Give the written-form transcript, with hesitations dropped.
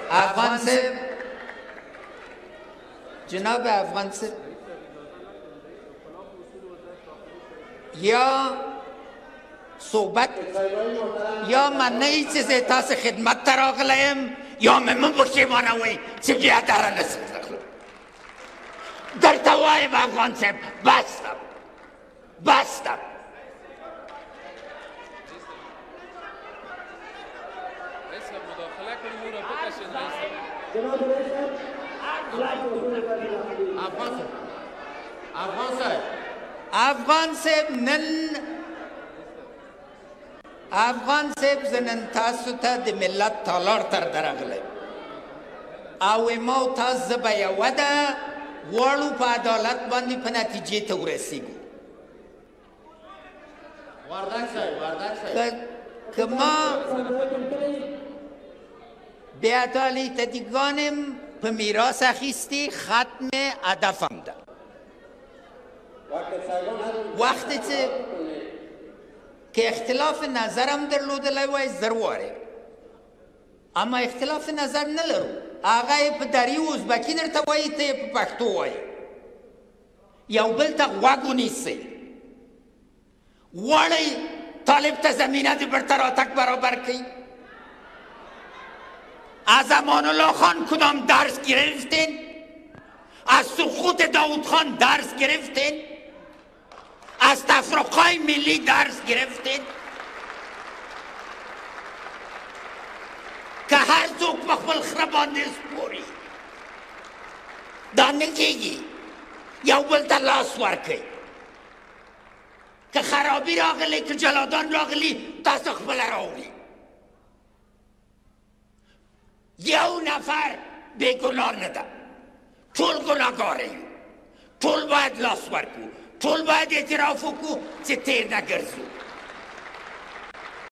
افغان صاحب جناب افغان صاحب یا صحبت یا من نه هیچ چیزی تاسو خدمت ته راغلی یم یا مې مه پښیمانوئ چې بیا دره نشم درته وایم افغان صاحب بستم افغان صاحب زه نن تاسو ته د ملت تالار تر درغلی او ما او تاسو زه به یوه ده غواړو په عدالت باندې په نتیجې ته ورسېږو که ما بې عدالته دیگانم په میراث اخیستی ختم هدفم ده وقتی که اختلاف نظرم درلودلی وای زر واره اما اختلاف نظر نه لرو هغه یې په دري ازبکي درته وایي ته یې په پښتو وایي یو بل ته غوږ ونیسئ غواړئ طالب ته زمینه د بیرته راتګ برابر کړئ از امان الله خان کدام درس گرفتین؟ از سقوط داود خان درس گرفتین؟ از تفرقه ملی درس گرفتین؟ که هر څوک په خپل خره باندې سپوري دا نه کېږي یو بل ته لاس ورکړئ که خرابي راغلی که جلادان راغلی تاسو خپله راوړئ یو نفر بېګناه نه ده ټول ګناهګاره یو ټول باید لاس ورکړو ټول باید اعتراف وکړو چې تېر نه ګرځو